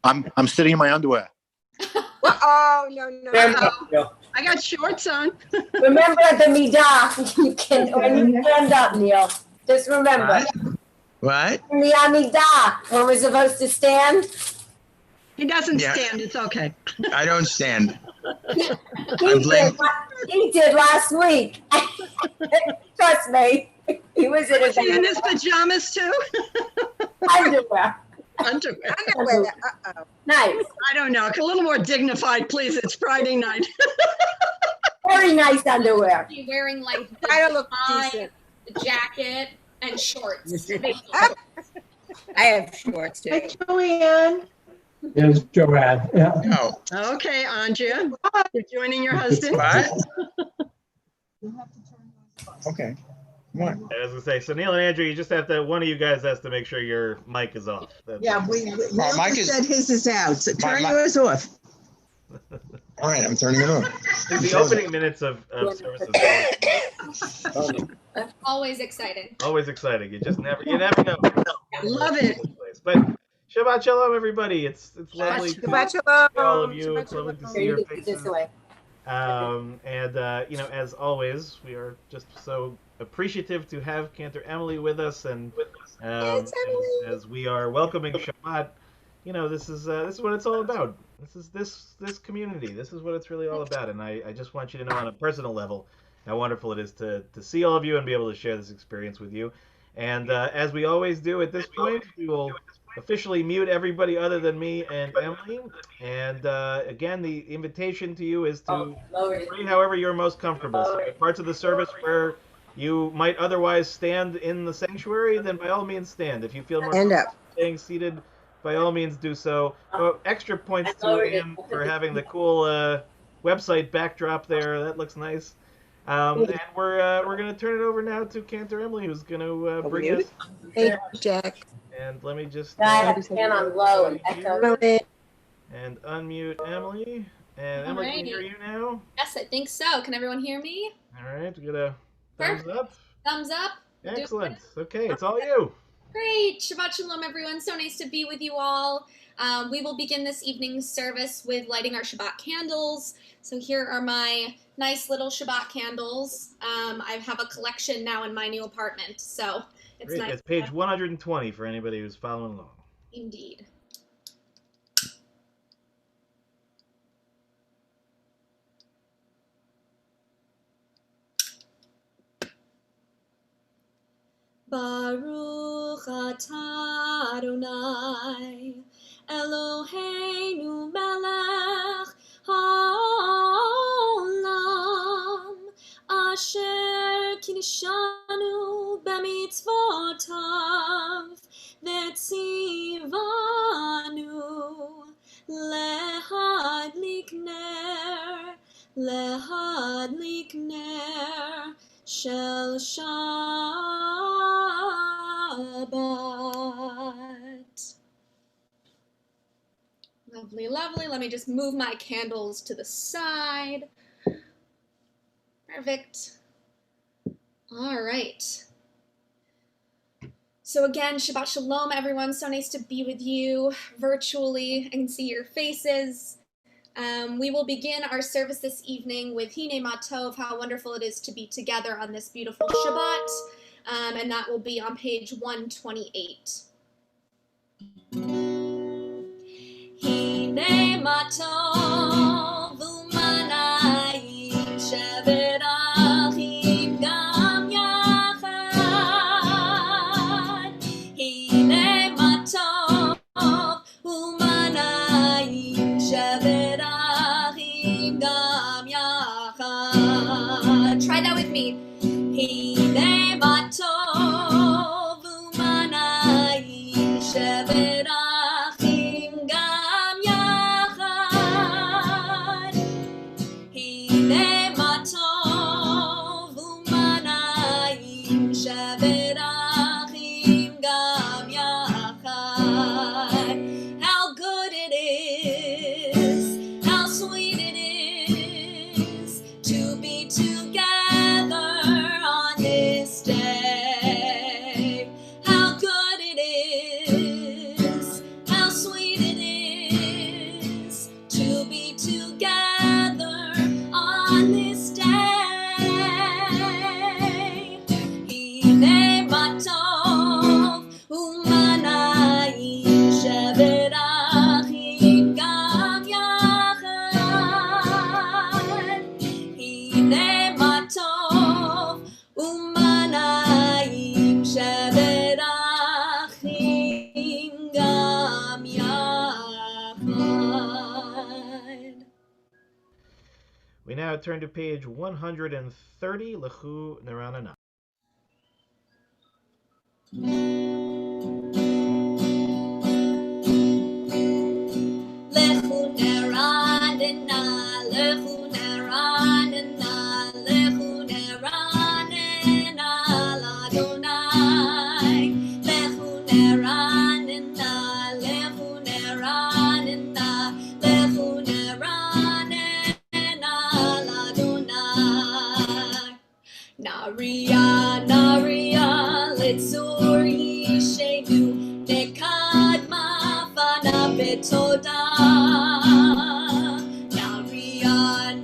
I'm sitting in my underwear. Oh, no. I got shorts on. Remember the midah. You can, when you stand up, Neil. Just remember. What? In the Amidah, when we're supposed to stand. He doesn't stand. It's okay. I don't stand. He did last week. Trust me. He was in his pajamas too? Underwear. Underwear. Uh-oh. Nice. I don't know. A little more dignified, please. It's Friday night. Very nice underwear. You're wearing like look the jacket and shorts. I have shorts too. Hi, Joanne. Yes, Joanne. Yeah. No. Okay, Andrea. You're joining your husband. What? Okay. Come on. I was gonna say, so Neil and Andrew, you just have to. One of you guys has to make sure your mic is off. Yeah, Mike said his is out. So turn my- yours off. All right, I'm turning it on. The opening minutes of services. Always exciting. Always exciting. You never know. Love it. But Shabbat Shalom, everybody. It's lovely to Shabbat see shalom. all of you. It's lovely to see your This faces. way. As always, we are just so appreciative to have Cantor Emily with us, and as we are welcoming Shabbat, this is what it's all about. This community. This is what it's really all about. And I just want you to know on a personal level how wonderful it is to see all of you and be able to share this experience with you. And as we always do at this point, we will officially mute everybody other than me and Emily. And again, the invitation to you is to pray however you're most comfortable. So parts of the service where you might otherwise stand in the sanctuary, then by all means stand. If you feel more comfortable staying seated, by all means do so. Extra points to Anne for having the cool website backdrop there. That looks nice. And we're going to turn it over now to Cantor Emily, who's going to bring us. Hey, Jack. And let me just I have to stand on low and echo. and unmute Emily. And Emily, can you hear you now? Yes, I think so. Can everyone hear me? All right, we got a thumbs up. Thumbs up. Excellent. Okay, it's all you. Great. Shabbat Shalom, everyone. So nice to be with you all. We will begin this evening's service with lighting our Shabbat candles. So here are my nice little Shabbat candles. I have a collection now in my new apartment, so it's Great. nice. It's page 120 for anybody who's following along. Indeed. Baruch atah Adonai Eloheinu melech haolam asher kinishanu b'mitzvotav v'tzivanu lehadlik ner shel Shabbat. Lovely, lovely. Let me just move my candles to the side. Perfect. All right. So again, Shabbat Shalom, everyone. So nice to be with you virtually. I can see your faces. We will begin our service this evening with Hine Matov, how wonderful it is to be together on this beautiful Shabbat, and that will be on page 128. Hine Matov u'manayim sheberachim gam yachad. Hine Matov u'manayim sheberachim gam yachad. Try that with me. Hine Matov u'manayim sheberachim gam yachad. Hine Matov now turn to page 130, Lechu Neranana. Lechu neranena, lechu neranena, lechu neranena l'Adonai. Lechu neranena, lechu neranena, lechu neranena l'Adonai. Naria, Naria, Litzur Yishenu, Nekadma Fana Betoda. Naria,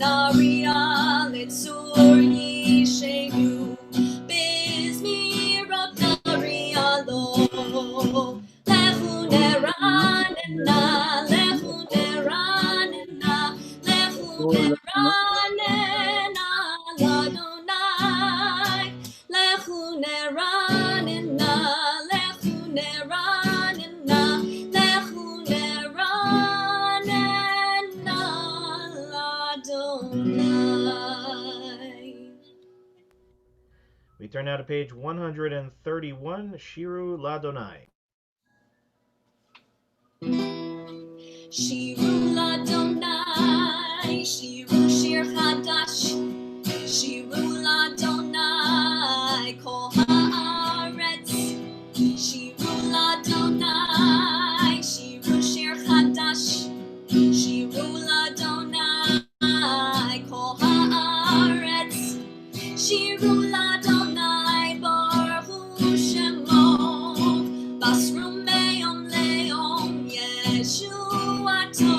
Naria, Litzur Yishenu, Bizmirot Naria Lo. Lechu neranena, lechu neranena, lechu neranena l'Adonai. Lechu neranena, lechu neranena, lechu neranena l'Adonai. We turn now to page 131, Shiru Ladonai. Shiru l'Adonai, Shiru Shir Chadash, Shiru l'Adonai, Kol haaretz. Shiru l'Adonai, Shiru Shir Chadash, Shiru l'Adonai, Kol haaretz. Shiru l'Adonai, Baruch Shemo, Basru me'yom le'yom Yeshuato.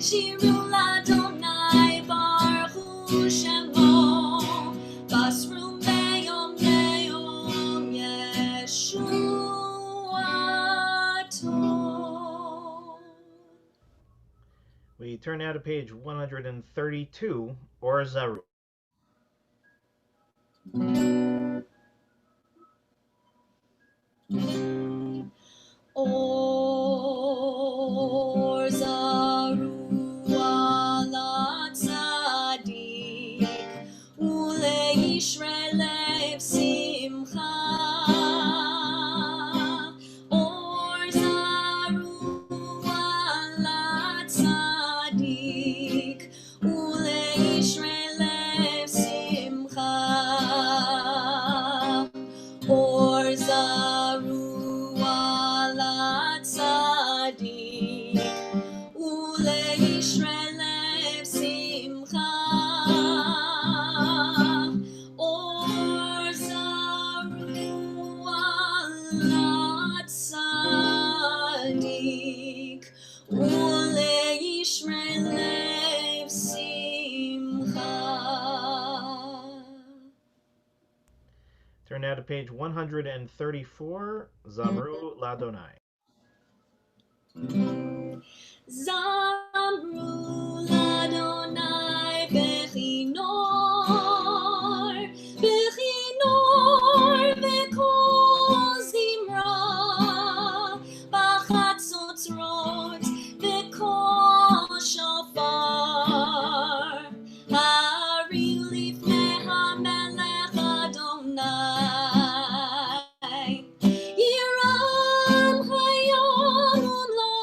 Shiru l'Adonai, Baruch Shemo, Basru me'yom le'yom Yeshuato. We turn now to page 132, Or Zaru. Or zaru ala tzadik, uleishre lev simcha. Or zaru ala tzadik, uleishre lev simcha. Or zaru ala tzadik, uleishre lev simcha. Or zaru ala tzadik, uleishre lev simcha. Turn now to page 134, Zamru Ladonai. Zamru l'Adonai bechinor, bechinor v'kol zimra, b'chatzotzrot v'kol shofar. Hariu lifnei hamelech Adonai, Yiram hayom lo.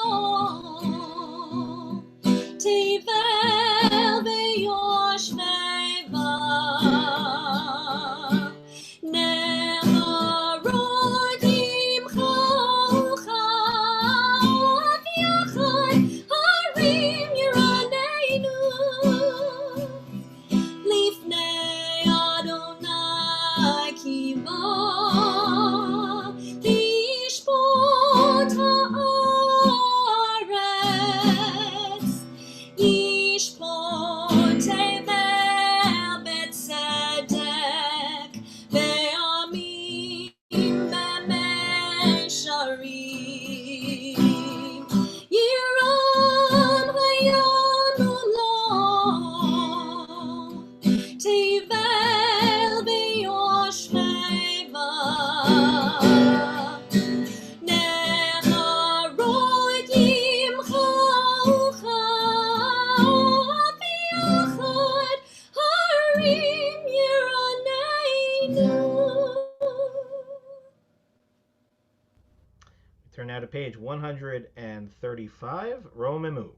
to page 135, Romemu.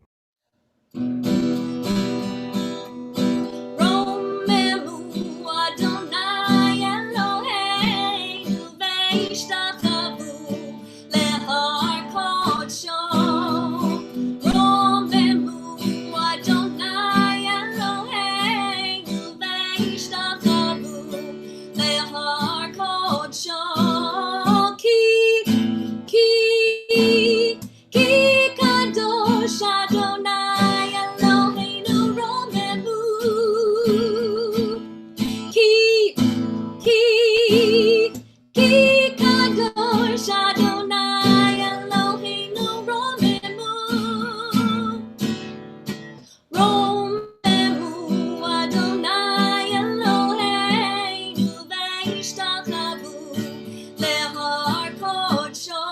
רוממו אדוני אלוהינו והשתחוו להר קודשו. רוממו אדוני אלוהינו והשתחוו להר קודשו. כי קדוש אדוני אלוהינו רוממו. כי קדוש אדוני אלוהינו רוממו. רוממו אדוני אלוהינו והשתחוו להר קודשו.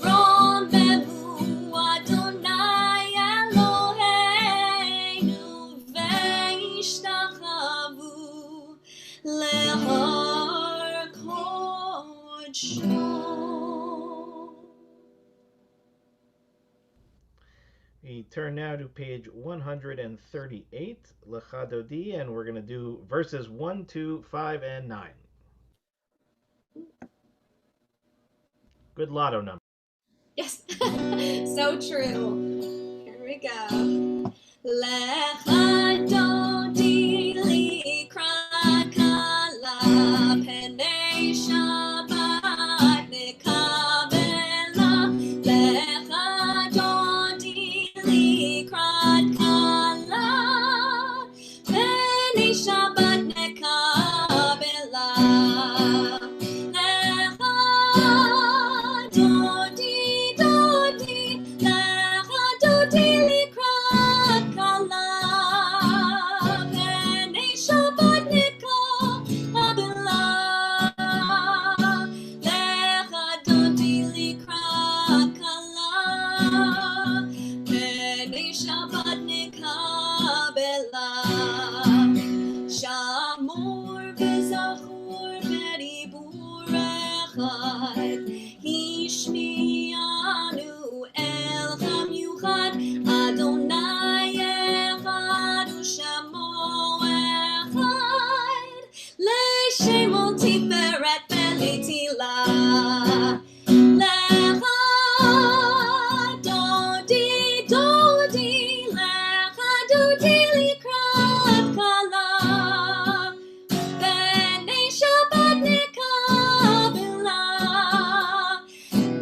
רוממו אדוני אלוהינו והשתחוו להר קודשו. We turn now to page 138, Lecha Dodi, and we're going to do verses 1, 2, 5, and 9. Good lotto number. Yes, so true. Here we go. Lecha dodi likrat kala penei Shabbat nekabela. Lecha dodi likrat kala penei Shabbat nekabela. Lecha dodi lecha dodi likrat kala penei Shabbat nekabela. Lecha dodi likrat kala penei Shabbat nekabela. Shamor v'zachor b'dibur echad Hishmianu el hamiuchad Adonai echad u'shamo echad L'shemo tiferet v'letila. Lecha dodi lecha dodi likrat kala penei Shabbat nekabela.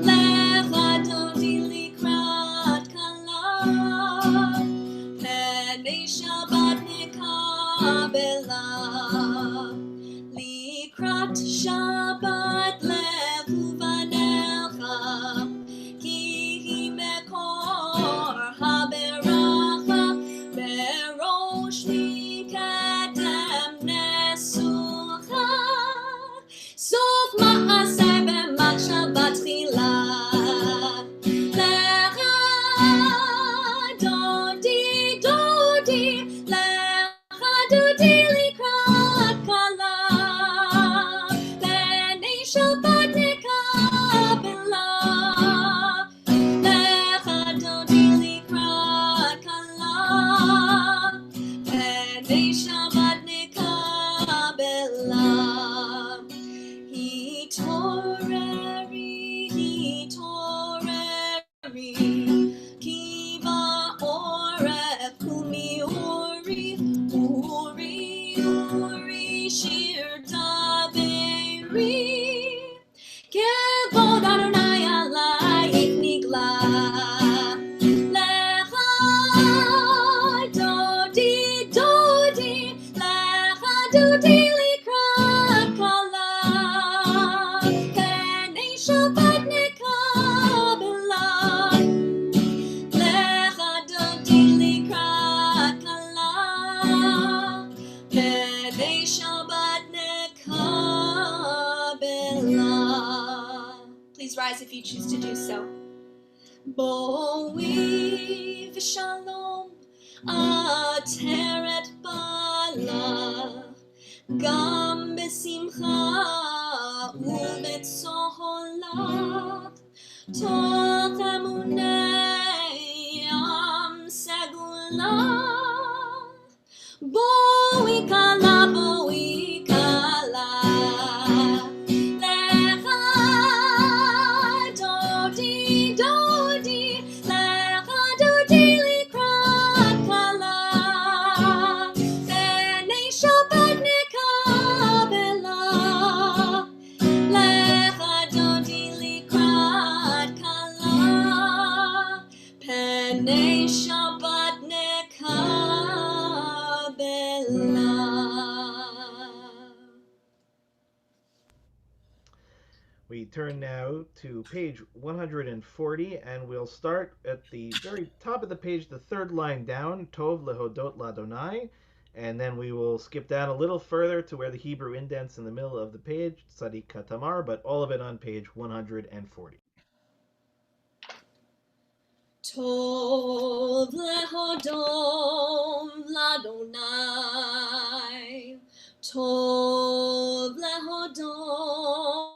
Lecha dodi likrat kala penei Shabbat nekabela. Likrat Shabbat levu vanecha ki hi mekor haberacha berosh mikadem nesucha sof ma'aseh b'machshava tchila. Lecha dodi lecha dodi likrat kala penei Shabbat nekabela. Lecha dodi likrat kala penei Shabbat nekabela. Hitoreri ki ba'oref kumi uri shir daberi kevod Adonai alayich nigla. Lecha dodi lecha dodi likrat kala penei Shabbat nekabela. Lecha dodi likrat kala penei Shabbat nekabela. Please rise if you choose to do so. Boi v'shalom ateret bala gam besimcha ובצהלה תוך אמוני עם סגולה. בואי כלה, בואי כלה, לך דודי, דודי, לך דודי לקראת כלה, פני שבת נקבלה, לך דודי לקראת כלה, פני שבת נקבלה. We turn now to page 140, and we'll start at the very top of the page, the third line down, Tov lehodot ladonai, and then we will skip down a little further to where the Hebrew indents in the middle of the page, Tzadik Katamar, but all of it on page 140. Tov lehodom ladonai, Tov lehodom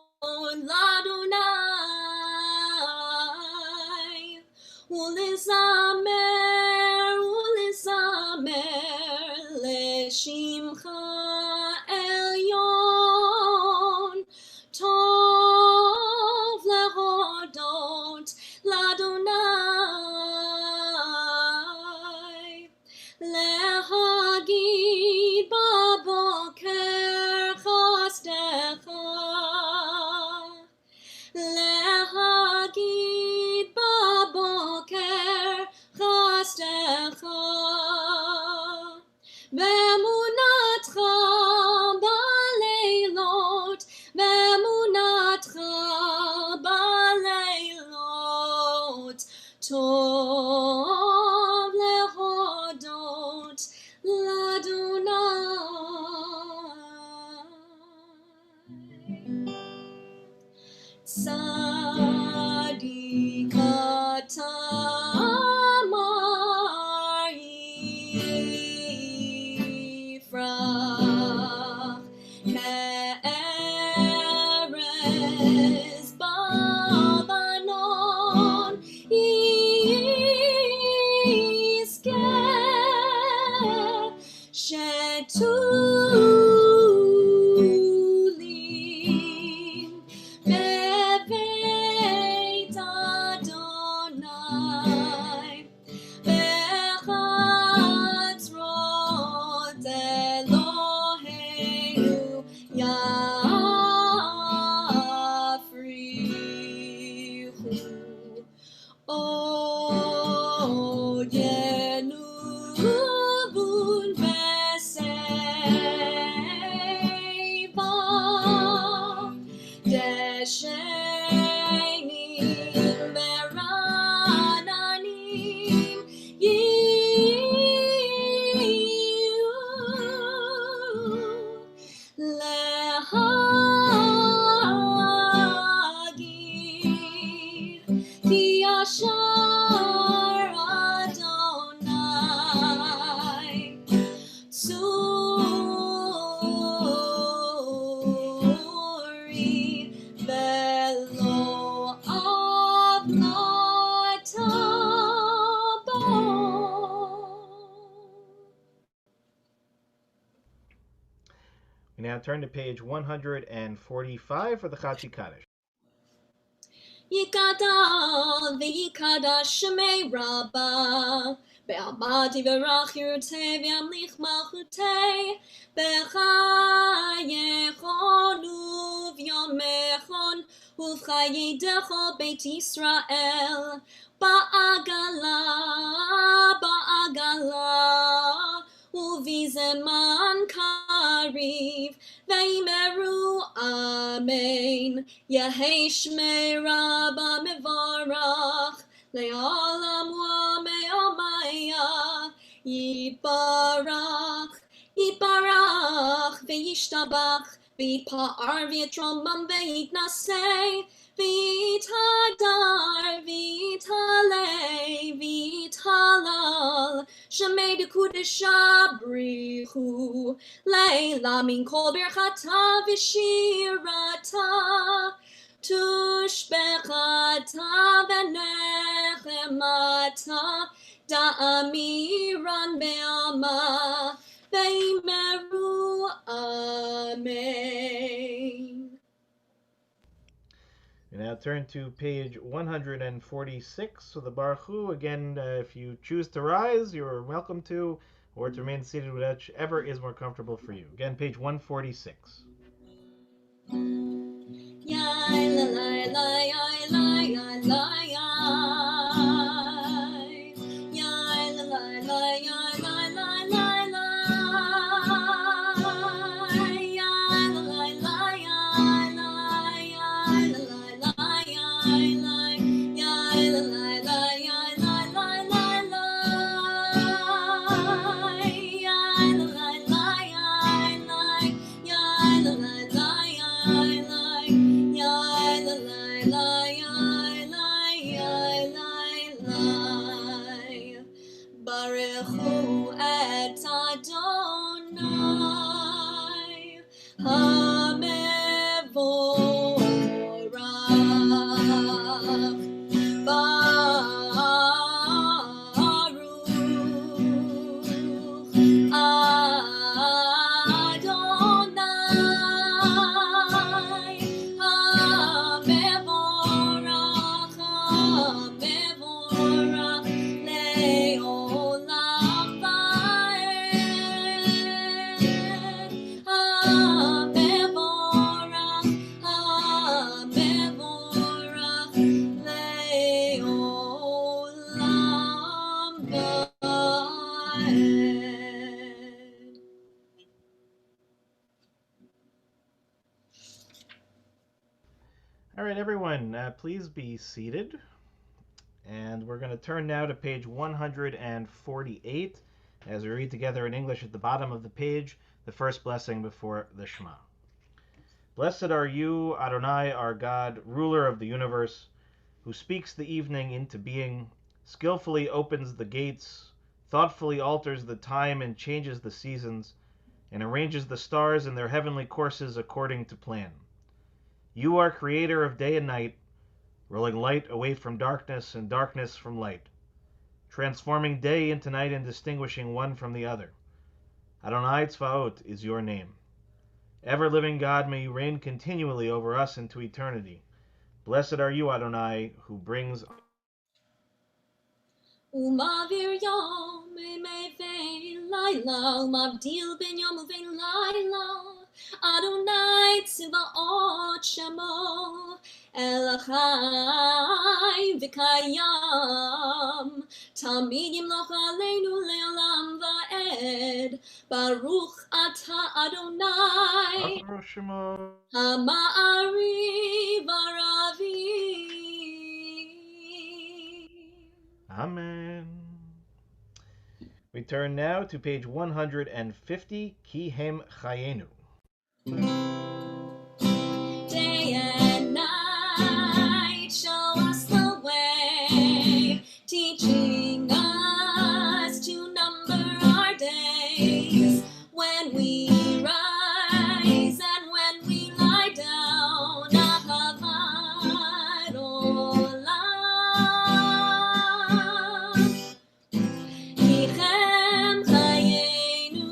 ladonai, ulizamer, ulizamer leshimcha elyon, Tov lehodot ladonai, lehagid baboker chasdecha, lehagid baboker chasdecha, bemunatcha baleilot, bemunatcha baleilot, tov lehodot ladonai. Tzadik Katamar yifrach ke'erez b'avanon yizkeh shetulim bebeit Adonai, bechatzrot Eloheinu yafrichu, od yenuvun beseiva, deshenim merananim yiyu, lehagid ki yashar Adonai, Tzuri velo avnata bo. We now turn to page 145 for the Chatzi Kaddish. Yikadal v'yikadash shemei Rabbah, be'amati v'rach yirtei v'yamlich malchutei, b'chayechon uv'yomechon uv'chayedecho beit Yisrael, ba'agala, ba'agala, uvizeman kariv, veimeru amen, Yehei shmei Rabbah mevarach, le'olam u'me'omaya, yibarach, yibarach, ve'yishtabach, ve'yitpa'ar, ve'yitromam, ve'yitnaseh, ve'yitadar, ve'yitalei, ve'yithalal, shemei dekudesha brichu, leila min kol birchata v'shirata, tushbechata v'nechemata da'amiran be'alma ve'imeru amen. We now turn to page 146. So the Baruch Hu, again, if you choose to rise, you're welcome to, or to remain seated, whichever is more comfortable for you. Again, page 146. Yai la la la yai la yai la yai. Yai la la la yai la la la la. Yai la la la yai la yai la la la yai la. Yai la la la yai la la la la. Yai la la la yai la. Yai la la la yai la. Yai la la la yai la yai la la. Baruch Hu et Adonai HaMevorach Baruch Adonai HaMevorach HaMevorach Le'olam va'ed HaMevorach HaMevorach Le'olam va'ed. All right, everyone, please be seated. And we're going to turn now to page 148 as we read together in English at the bottom of the page, the first blessing before the Shema. Blessed are you, Adonai, our God, ruler of the universe, who speaks the evening into being, skillfully opens the gates, thoughtfully alters the time and changes the seasons, and arranges the stars in their heavenly courses according to plan. You are creator of day and night, rolling light away from darkness and darkness from light, transforming day into night and distinguishing one from the other. Adonai Tzvaot is your name. Ever-living God, may you reign continually over us into eternity. Blessed are you, Adonai, who brings... Umavir yom ve'in laila, umavdil ben yom uvein laila. Adonai tzvaot shemo, Elachai v'kayam, tamid yimloch aleinu le'olam va'ed. Baruch ata Adonai, Ha'ma'ari v'aravi. Amen. We turn now to page 150, Ki Hem Chayenu. Day and night, show us the way, teaching us to number our days. When we rise and when we lie down, Ahavat Olam. Ki Hem Chayenu.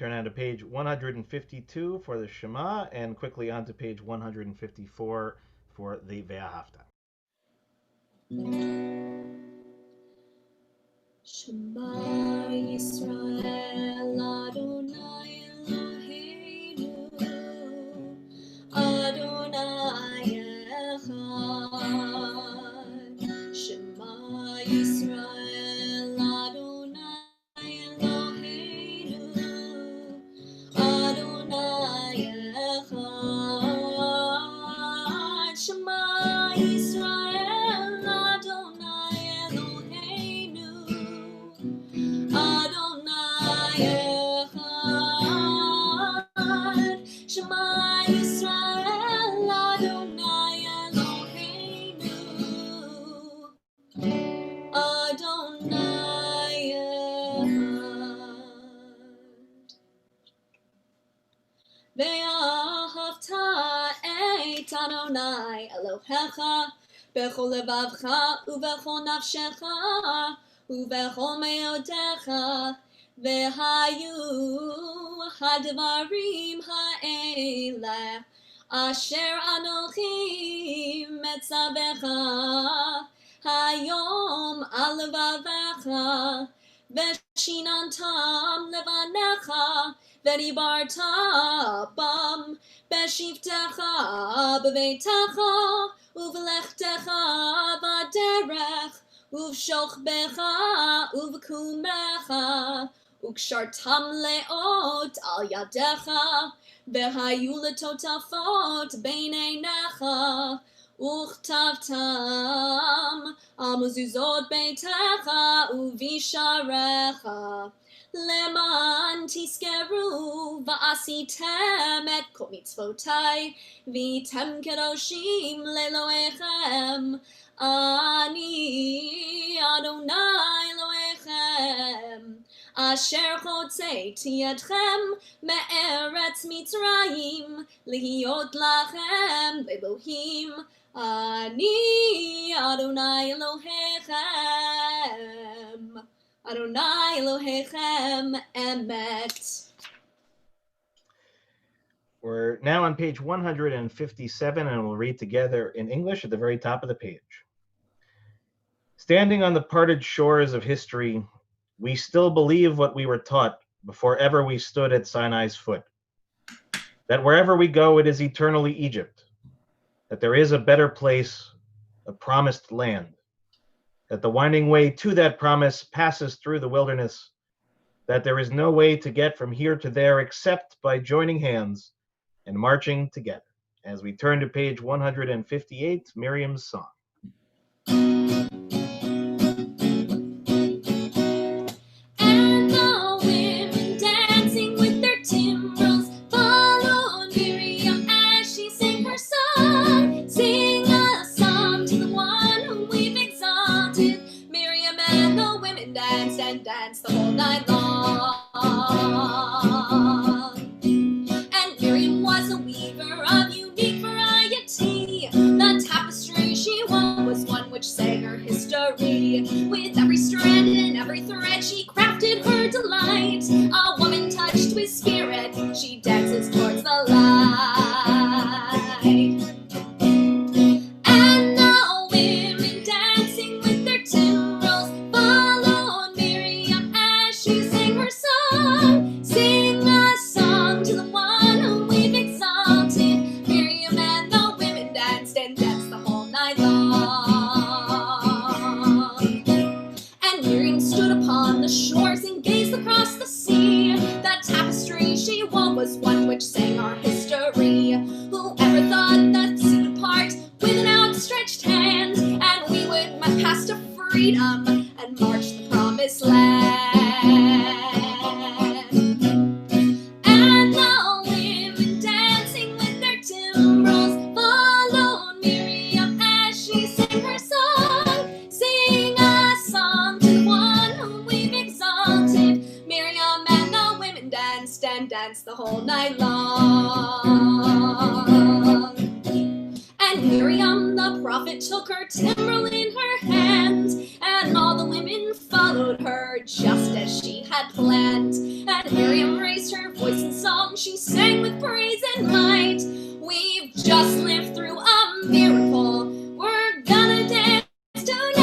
turn on to page 152 for the Shema, and quickly on to page 154 for the Ve'ahavta. Shema Yisrael Adonai Eloheinu Adonai Echad. Shema Yisrael Adonai Eloheinu Adonai Echad. Shema Yisrael Adonai Eloheinu Adonai Echad. Shema Yisrael Adonai Eloheinu Adonai Echad. Ve'ahavta et Adonai Elohecha bechol levavcha uvechol nafshecha uvechol meodecha vehayu hadvarim ha'ele asher anochi metzavecha hayom al levavecha veshinantam levanecha v'dibarta bam b'shivtecha b'veitecha uv'lechtecha b'derech uv'shochbecha uv'kumecha ukshartam leot al yadecha v'hayu letotafot beineinecha uchtavtam al mezuzot beitecha uvisharecha leman tiskeru va'asitem et kol mitzvotai v'item kedoshim leloechem ani Adonai Eloechem asher chotzeiti etchem me'eretz Mitzrayim lihiot lachem Elohim ani Adonai Elohechem Adonai Elohechem emet. We're now on page 157, and we'll read together in English at the very top of the page. Standing on the parted shores of history, we still believe what we were taught before ever we stood at Sinai's foot. That wherever we go, it is eternally Egypt. That there is a better place, a promised land. That the winding way to that promise passes through the wilderness. That there is no way to get from here to there except by joining hands and marching together. As we turn to page 158, Miriam's song. And the women dancing with their timbrels followed Miriam as she sang her song. Sing a song to the one whom we've exalted. Miriam and the women danced and danced the whole night long. And Miriam was a weaver of unique variety. The tapestry she wove was one which sang her history. With every strand and every thread she crafted her delight. A woman touched with spirit, she dances towards the light. And the women dancing with their timbrels followed Miriam as she sang her song. Sing a song to the one whom we've exalted. Miriam and the women danced and danced the whole night long. And Miriam stood upon the shores and gazed across the sea. That tapestry she wove was one which sang our history. Whoever thought that the sea would part with an outstretched hand, and we would pass to freedom and march the promised land. And the women dancing with their timbrels followed Miriam as she sang her song. Sing a song to the one whom we've exalted. Miriam and the women danced and danced the whole night long. And Miriam the prophet took her timbrel in her hand, and all the women followed her just as she had planned. And Miriam raised her just lived through a miracle. We're gonna dance tonight.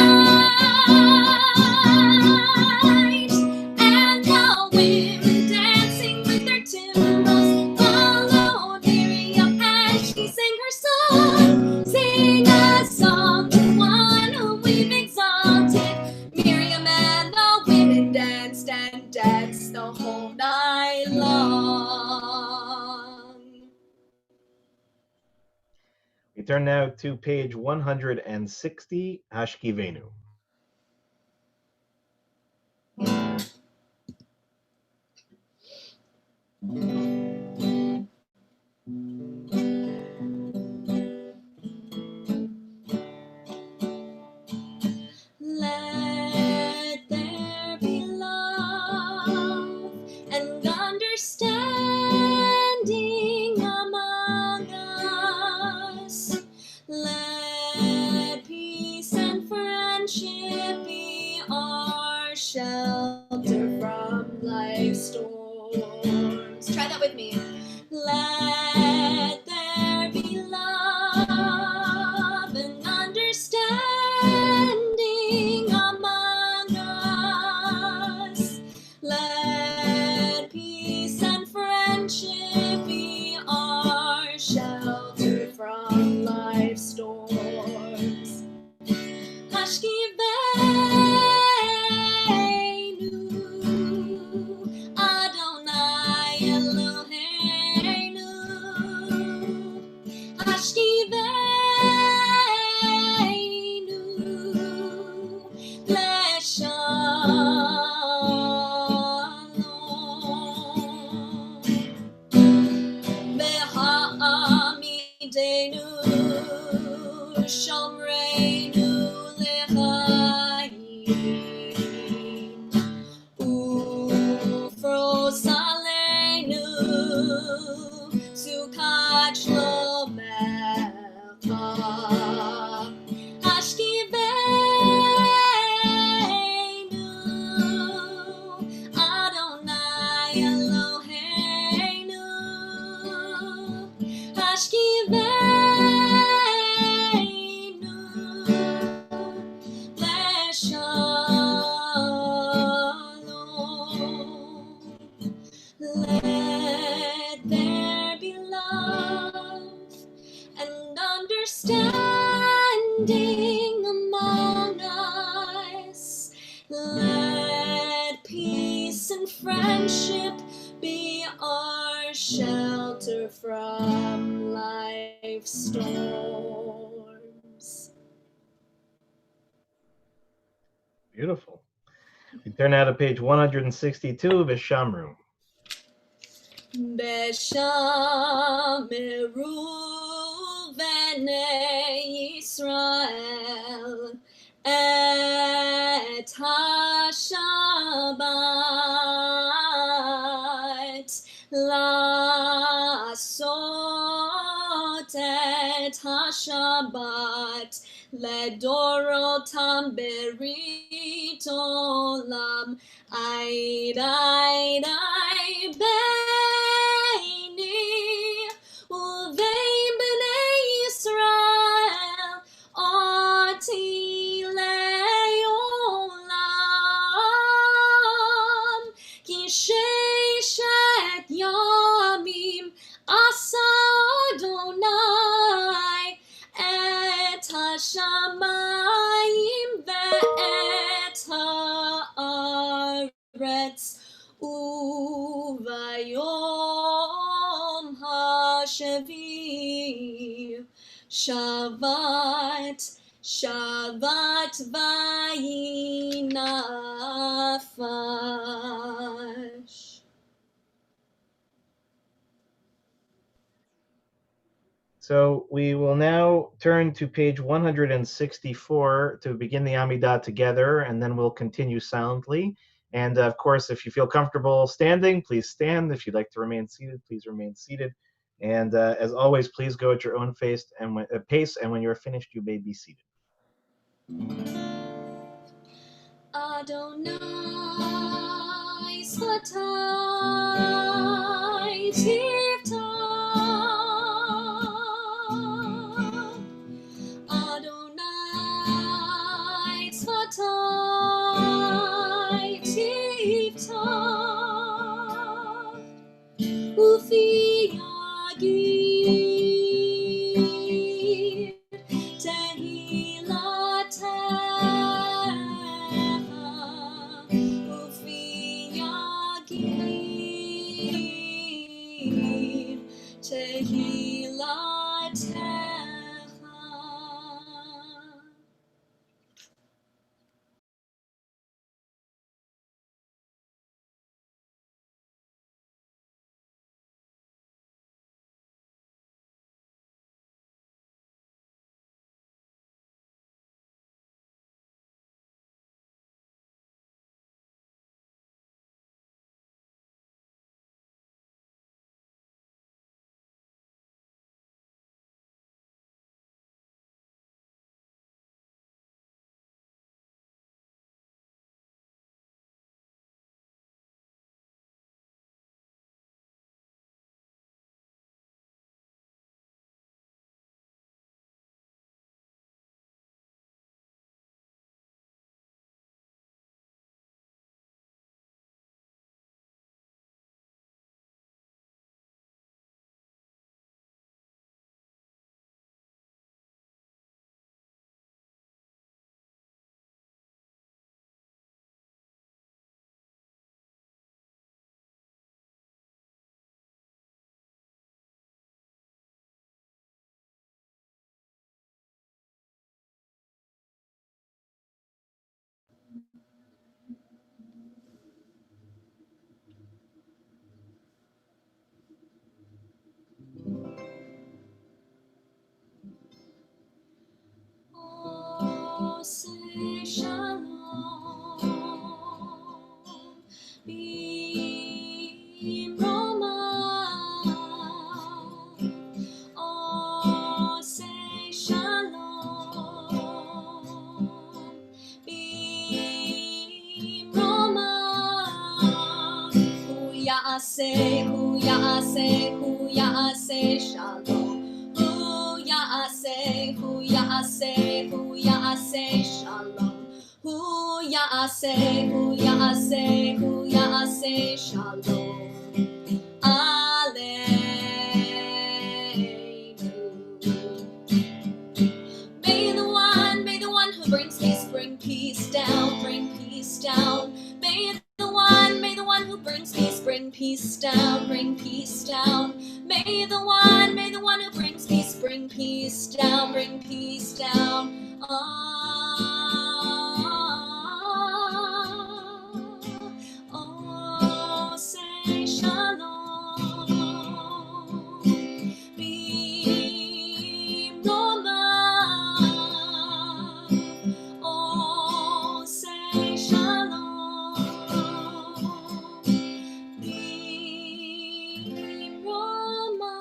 And the women dancing with their timbals followed Miriam as she sang her song. Sing a song to one who we've exalted. Miriam and the women danced and danced the whole night long. We turn now to page 160, Hashkivenu. Let there be love and understanding among us. Let peace and friendship be our shelter from life's storms. Try that with me. Let there be love and understanding among us. Let peace and friendship be our shelter from life's storms. Hashkivenu, Adonai Eloheinu. Hashkivenu, Leshalom. Beha'amidenu, Shomreinu Lechayim. Ufros aleinu, Sukat Shlomecha. Hashkivenu, Adonai Eloheinu. Hashkivenu, Leshalom. Let there be love and understanding among us. Let peace and friendship be our shelter from life's storms. Beautiful. We turn now to page 162, Vishamru. Beshameru Bnei Yisrael et HaShabbat Lasot et HaShabbat Ledorotam Berit Olam Aid Beini Uvein Bnei Yisrael Oti Leolam Ki Sheishet Yamim Asa Adonai Et HaShamayim Ve'et Haaretz Uvayom HaShavi Shavat Vayinafash. So we will now turn to page 164 to begin the Amidah together, and then we'll continue silently. And of course, if you feel comfortable standing, please stand. If you'd like to remain seated, please remain seated. And as always, please go at your own pace, and when you're finished, you may be seated. Adonai Svatai Tivtai ya'aseh, hu ya'aseh, hu ya'aseh shalom. Hu ya'aseh, hu ya'aseh, hu ya'aseh shalom. Hu ya'aseh, hu ya'aseh, hu ya'aseh shalom. Aleinu. May the one who brings peace, bring peace down, bring peace down. May the one who brings peace, bring peace down, bring peace down. May the one who brings peace, bring peace down, bring peace down. Oh, say shalom. Be Roma. Oh, say shalom. Be Roma.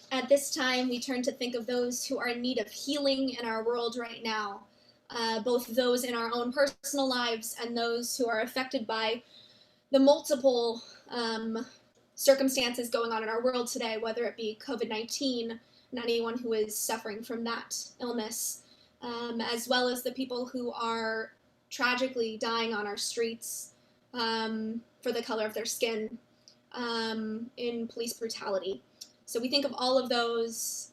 At this time, we turn to think of those who are in need of healing in our world right now, both those in our own personal lives and those who are affected by the multiple circumstances going on in our world today, whether it be COVID-19 and anyone who is suffering from that illness, as well as the people who are tragically dying on our streets for the color of their skin in police brutality. So we think of all of those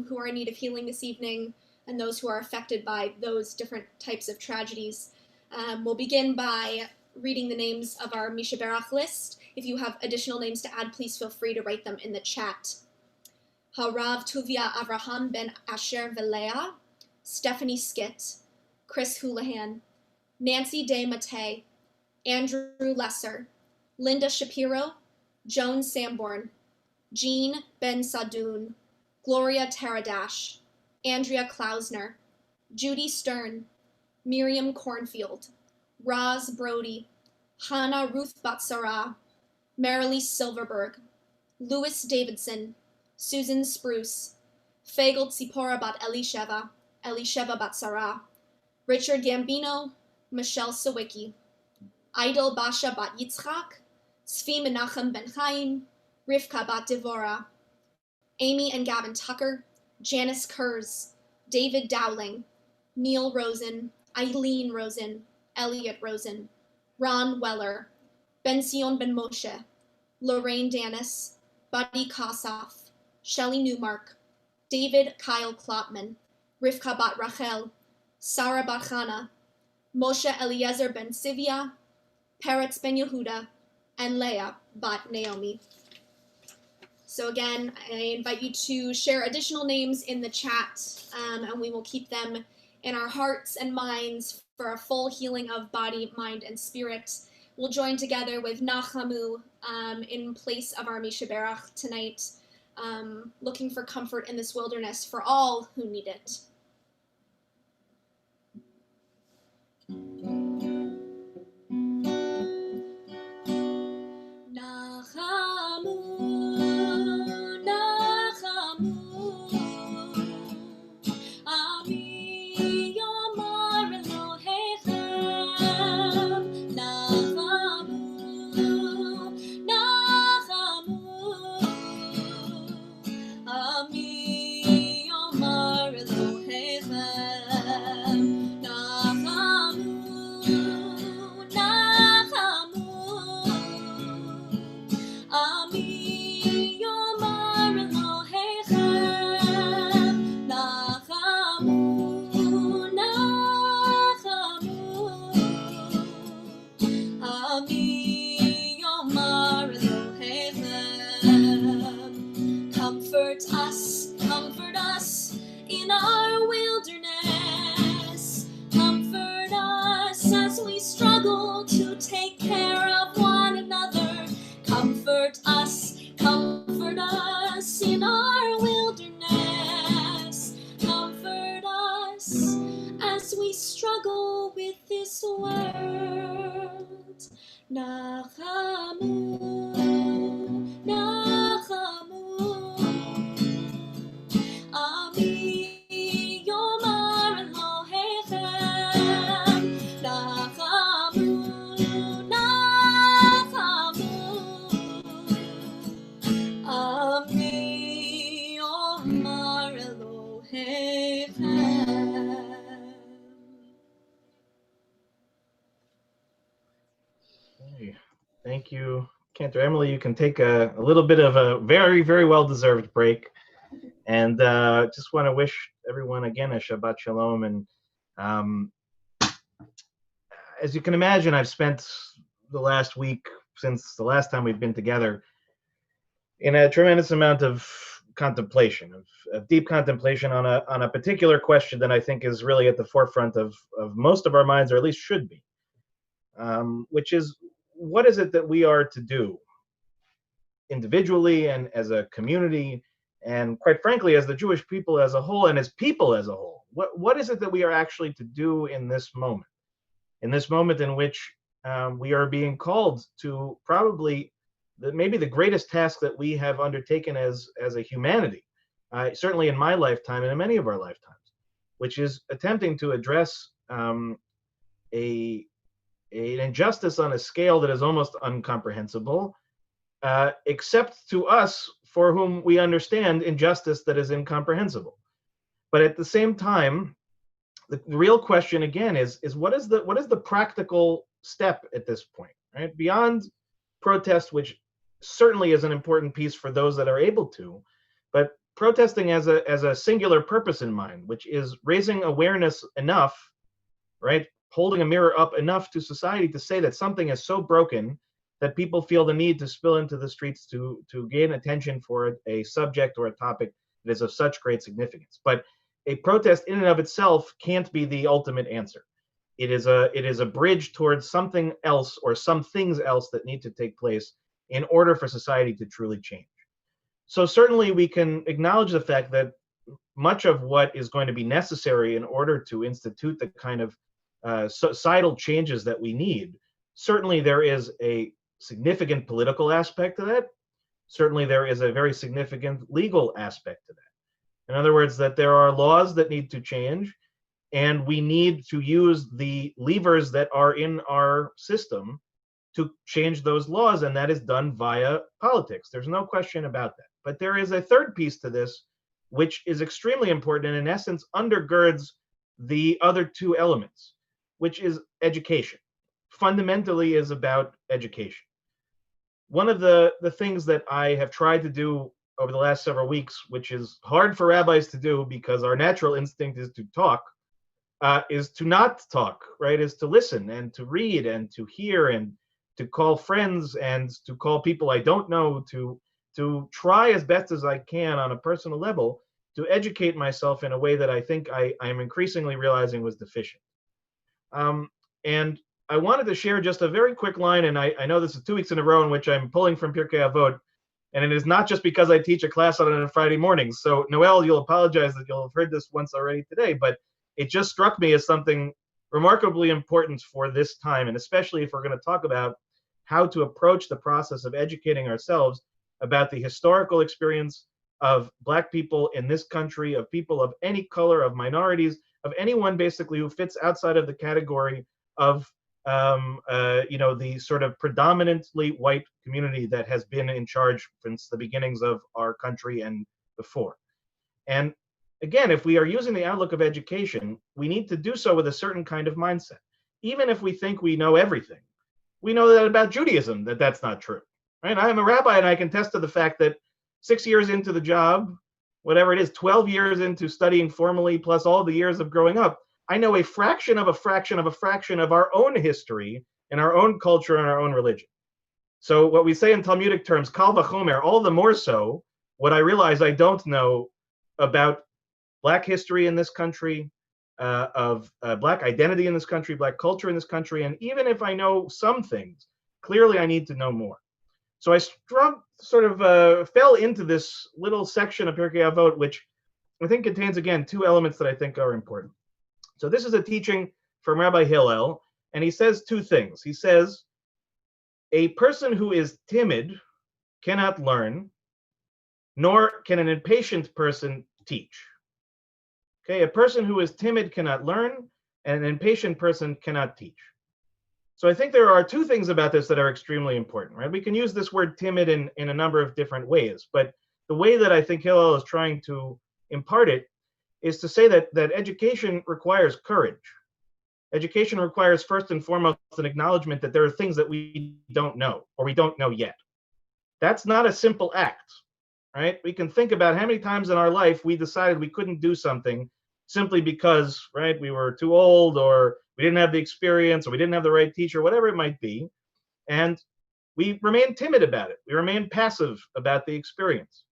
who are in need of healing this evening and those who are affected by those different types of tragedies. We'll begin by reading the names of our Misha Berach list. If you have additional names to add, please feel free to write them in the chat. Harav Tuvia Avraham ben Asher Velea, Stephanie Skitt, Chris Houlihan, Nancy Day Mate, Andrew Lesser, Linda Shapiro, Joan Sanborn, Jean Ben Sadoun, Gloria Taradash, Andrea Klausner, Judy Stern, Miriam Cornfield, Roz Brody, Hannah Ruth Batsara, Marilee Silverberg, Louis Davidson, Susan Spruce, Fagel Tzipora Bat Elisheva Batsara, Richard Gambino, Michelle Sawicki, Idol Basha Bat Yitzchak, Tzvi Menachem Ben Chaim, Rivka Bat Devora, Amy and Gavin Tucker, Janice Kurz, David Dowling, Neil Rosen, Eileen Rosen, Elliot Rosen, Ron Weller, Ben-Sion Ben Moshe, Lorraine Danis, Buddy Kossoff, Shelley Newmark, David Kyle Klopman, Rivka Bat Rachel, Sarah Bat Chana, Moshe Eliezer Ben Sivia, Peretz Ben Yehuda, and Leah Bat Naomi. So again, I invite you to share additional names in the chat, and we will keep them in our hearts and minds for a full healing of body, mind, and spirit. We'll join together with Nachamu in place of our Misha Berach tonight, looking for comfort in this wilderness for all who need it. Nachamu, Ami Yomar Elohechem. Nachamu, Ami Yomar Elohechem. Nachamu, Ami Yomar Elohechem. Nachamu, Ami Yomar Elohechem. Comfort us in our wilderness. Comfort us as we struggle to take care of one another. Comfort us in our wilderness. Comfort us as we struggle with this world. Nachamu, Ami Okay. Thank you, Cantor. Emily, you can take a little bit of a very, very well-deserved break. And just want to wish everyone again a Shabbat Shalom. And as you can imagine, I've spent the last week since the last time we've been together in a tremendous amount of contemplation, of deep contemplation on a particular question that I think is really at the forefront of most of our minds, or at least should be, which is, what is it that we are to do individually and as a community, and quite frankly, as the Jewish people as a whole and as people as a whole? What is it that we are actually to do in this moment? In this moment in which we are being called to probably maybe the greatest task that we have undertaken as a humanity, certainly in my lifetime and in many of our lifetimes, which is attempting to address an injustice on a scale that is almost incomprehensible, except to us for whom we understand injustice that is incomprehensible. But at the same time, the real question again is what is the practical step at this point, right? Beyond protest, which certainly is an important piece for those that are able to, but protesting as a singular purpose in mind, which is raising awareness enough, right? Holding a mirror up enough to society to say that something is so broken that people feel the need to spill into the streets to gain attention for a subject or a topic that is of such great significance. But a protest in and of itself can't be the ultimate answer. It is a bridge towards something else or some things else that need to take place in order for society to truly change. So certainly we can acknowledge the fact that much of what is going to be necessary in order to institute the kind of societal changes that we need, certainly there is a significant political aspect to that. Certainly there is a very significant legal aspect to that. In other words, that there are laws that need to change, and we need to use the levers that are in our system to change those laws, and that is done via politics. There's no question about that. But there is a third piece to this, which is extremely important and in essence undergirds the other two elements, which is education. Fundamentally is about education. One of the things that I have tried to do over the last several weeks, which is hard for rabbis to do because our natural instinct is to talk, is to not talk, right? Is to listen and to read and to hear and to call friends and to call people I don't know, to try as best as I can on a personal level to educate myself in a way that I think I am increasingly realizing was deficient. And I wanted to share just a very quick line, and I know this is 2 weeks in a row in which I'm pulling from Pirkei Avot, and it is not just because I teach a class on it on Friday mornings. So Noel, you'll apologize that you'll have heard this once already today, but it just struck me as something remarkably important for this time, and especially if we're going to talk about how to approach the process of educating ourselves about the historical experience of Black people in this country, of people of any color, of minorities, of anyone basically who fits outside of the category of the sort of predominantly white community that has been in charge since the beginnings of our country and before. And again, if we are using the outlook of education, we need to do so with a certain kind of mindset. Even if we think we know everything, we know that about Judaism, that's not true. Right? I am a rabbi, and I can attest to the fact that 6 years into the job, whatever it is, 12 years into studying formally, plus all the years of growing up, I know a fraction of a fraction of a fraction of our own history and our own culture and our own religion. So what we say in Talmudic terms, kal vachomer, all the more so, what I realize I don't know about Black history in this country, of Black identity in this country, Black culture in this country, and even if I know some things, clearly I need to know more. So I fell into this little section of Pirkei Avot, which I think contains, again, two elements that I think are important. So this is a teaching from Rabbi Hillel, and he says two things. He says, a person who is timid cannot learn, nor can an impatient person teach. Okay, a person who is timid cannot learn, and an impatient person cannot teach. So I think there are two things about this that are extremely important, right? We can use this word timid in a number of different ways, but the way that I think Hillel is trying to impart it is to say that education requires courage. education requires first and foremost an acknowledgement that there are things that we don't know or we don't know yet. That's not a simple act, right? We can think about how many times in our life we decided we couldn't do something simply because, right, we were too old or we didn't have the experience or we didn't have the right teacher, whatever it might be. And we remain timid about it. We remain passive about the experience.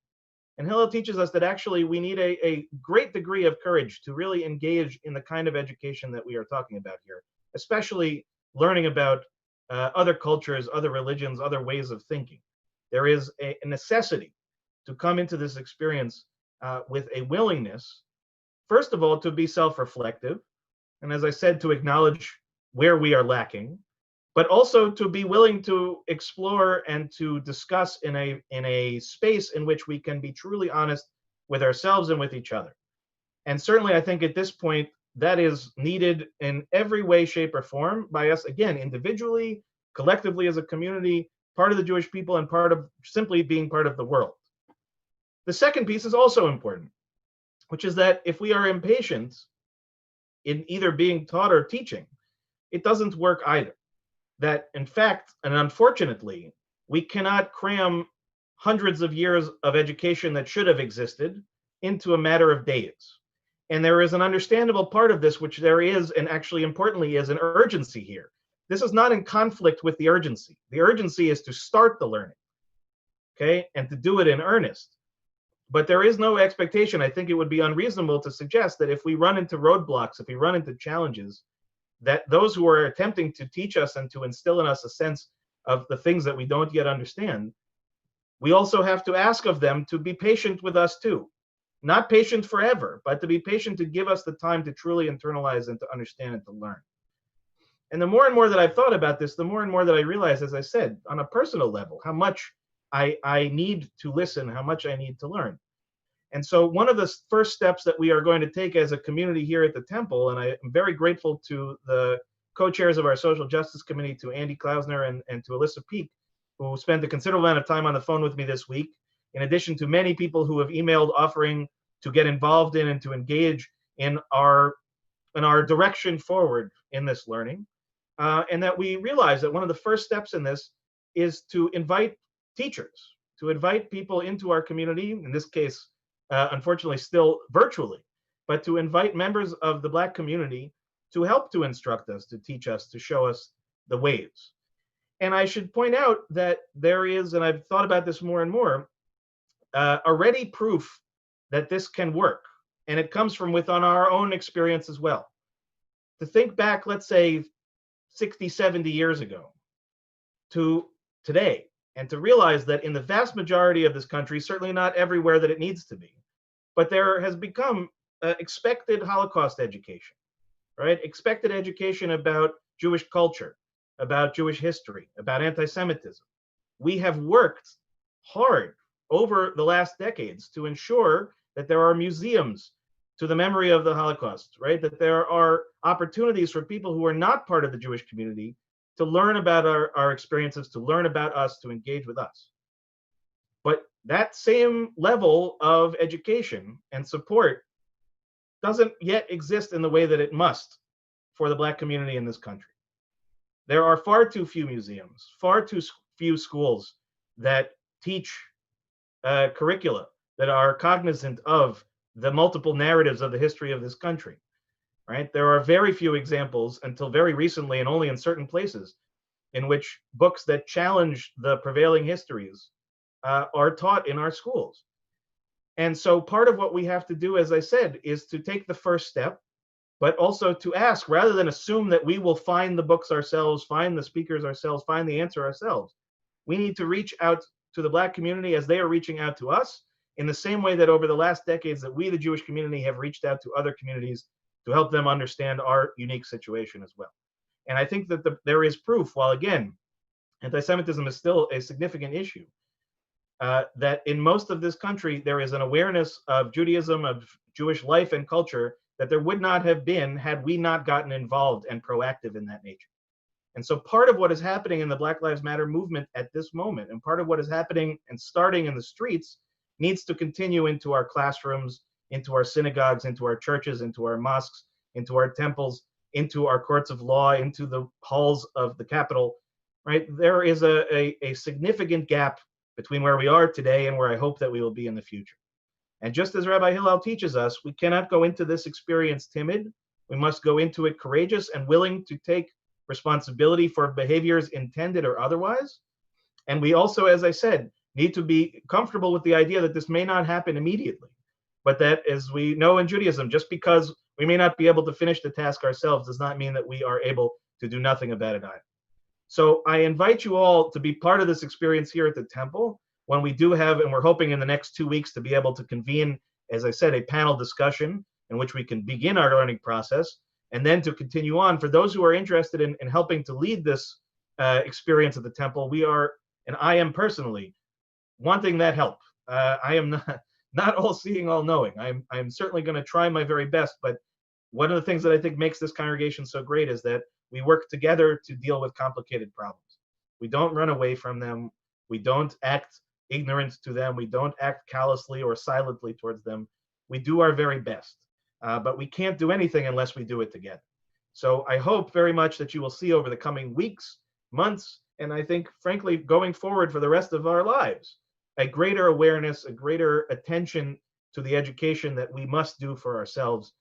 And Hillel teaches us that actually we need a great degree of courage to really engage in the kind of education that we are talking about here, especially learning about other cultures, other religions, other ways of thinking. There is a necessity to come into this experience with a willingness, first of all, to be self-reflective, and as I said, to acknowledge where we are lacking, but also to be willing to explore and to discuss in a space in which we can be truly honest with ourselves and with each other. And certainly, I think at this point, that is needed in every way, shape, or form by us, again, individually, collectively as a community, part of the Jewish people, and part of simply being part of the world. The second piece is also important, which is that if we are impatient in either being taught or teaching, it doesn't work either. That in fact, and unfortunately, we cannot cram hundreds of years of education that should have existed into a matter of days. And there is an understandable part of this, which there is, and actually importantly, is an urgency here. This is not in conflict with the urgency. The urgency is to start the learning, okay, and to do it in earnest. But there is no expectation. I think it would be unreasonable to suggest that if we run into roadblocks, if we run into challenges, that those who are attempting to teach us and to instill in us a sense of the things that we don't yet understand, we also have to ask of them to be patient with us too. Not patient forever, but to be patient to give us the time to truly internalize and to understand and to learn. And the more and more that I've thought about this, the more and more that I realize, as I said, on a personal level, how much I need to listen, how much I need to learn. And so one of the first steps that we are going to take as a community here at the temple, and I am very grateful to the co-chairs of our social justice committee, to Andy Klausner and to Alyssa Peak, who spent a considerable amount of time on the phone with me this week, in addition to many people who have emailed offering to get involved in and to engage in our direction forward in this learning. And that we realize that one of the first steps in this is to invite teachers, to invite people into our community, in this case, unfortunately still virtually, but to invite members of the Black community to help to instruct us, to teach us, to show us the ways. And I should point out that there is, and I've thought about this more and more, already proof that this can work. And it comes from within our own experience as well. To think back, let's say 60, 70 years ago to today, and to realize that in the vast majority of this country, certainly not everywhere that it needs to be, but there has become expected Holocaust education, right? Expected education about Jewish culture, about Jewish history, about anti-Semitism. We have worked hard over the last decades to ensure that there are museums to the memory of the Holocaust, right? That there are opportunities for people who are not part of the Jewish community to learn about our experiences, to learn about us, to engage with us. But that same level of education and support doesn't yet exist in the way that it must for the Black community in this country. There are far too few museums, far too few schools that teach curricula that are cognizant of the multiple narratives of the history of this country. Right? There are very few examples until very recently, and only in certain places, in which books that challenge the prevailing histories are taught in our schools. And so part of what we have to do, as I said, is to take the first step, but also to ask, rather than assume that we will find the books ourselves, find the speakers ourselves, find the answer ourselves. We need to reach out to the Black community as they are reaching out to us, in the same way that over the last decades that we, the Jewish community, have reached out to other communities to help them understand our unique situation as well. And I think that there is proof, while again, anti-Semitism is still a significant issue, that in most of this country, there is an awareness of Judaism, of Jewish life and culture, that there would not have been had we not gotten involved and proactive in that nature. And so part of what is happening in the Black Lives Matter movement at this moment, and part of what is happening and starting in the streets, needs to continue into our classrooms, into our synagogues, into our churches, into our mosques, into our temples, into our courts of law, into the halls of the Capitol, right? There is a significant gap between where we are today and where I hope that we will be in the future. And just as Rabbi Hillel teaches us, we cannot go into this experience timid. We must go into it courageous and willing to take responsibility for behaviors intended or otherwise. And we also, as I said, need to be comfortable with the idea that this may not happen immediately, but that, as we know in Judaism, just because we may not be able to finish the task ourselves does not mean that we are able to do nothing about it either. So I invite you all to be part of this experience here at the temple when we do have, and we're hoping in the next 2 weeks to be able to convene, as I said, a panel discussion in which we can begin our learning process, and then to continue on. For those who are interested in helping to lead this experience at the temple, we are, and I am personally, wanting that help. I am not all seeing, all knowing. I'm certainly going to try my very best, but one of the things that I think makes this congregation so great is that we work together to deal with complicated problems. We don't run away from them. We don't act ignorant to them. We don't act callously or silently towards them. We do our very best, but we can't do anything unless we do it together. So I hope very much that you will see over the coming weeks, months, and I think, frankly, going forward for the rest of our lives, a greater awareness, a greater attention to the education that we must do for ourselves,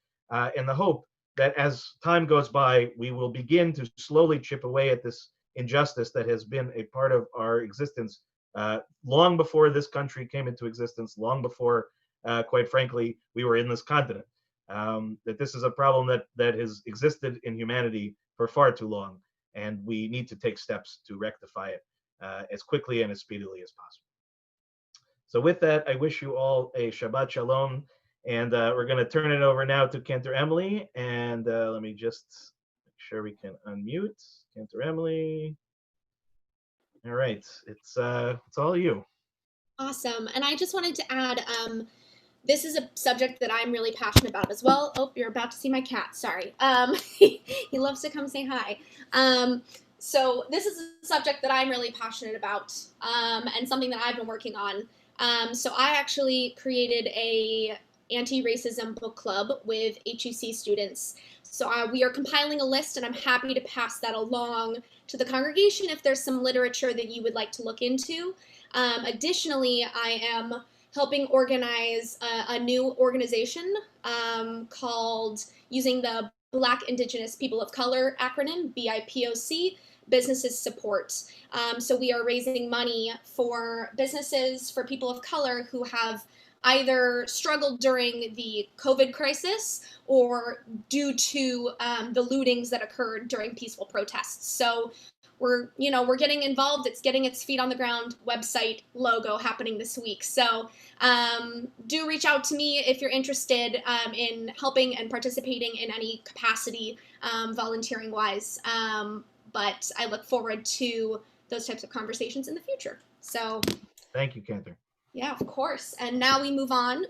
in the hope that as time goes by, we will begin to slowly chip away at this injustice that has been a part of our existence long before this country came into existence, long before, quite frankly, we were in this continent. That this is a problem that has existed in humanity for far too long, and we need to take steps to rectify it as quickly and as speedily as possible. So with that, I wish you all a Shabbat Shalom, and we're going to turn it over now to Cantor Emily, and let me just make sure we can unmute Cantor Emily. All right, it's all you. Awesome. And I just wanted to add, this is a subject that I'm really passionate about as well. Oh, you're about to see my cat. Sorry. He loves to come say hi. So this is a subject that I'm really passionate about, and something that I've been working on. So I actually created a anti-racism book club with HUC students. So we are compiling a list, and I'm happy to pass that along to the congregation if there's some literature that you would like to look into. Additionally, I am helping organize a new organization called, using the Black Indigenous People of Color acronym, BIPOC, Businesses Support. So we are raising money for businesses, for people of color who have either struggled during the COVID crisis or due to the lootings that occurred during peaceful protests. So we're getting involved. It's getting its feet on the ground. Website logo happening this week. So do reach out to me if you're interested in helping and participating in any capacity, volunteering wise. But I look forward to those types of conversations in the future. So thank you, Cantor. Yeah, of course. And now we move on.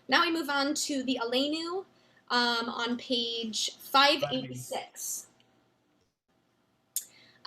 Now we move on to the Aleinu on page 586.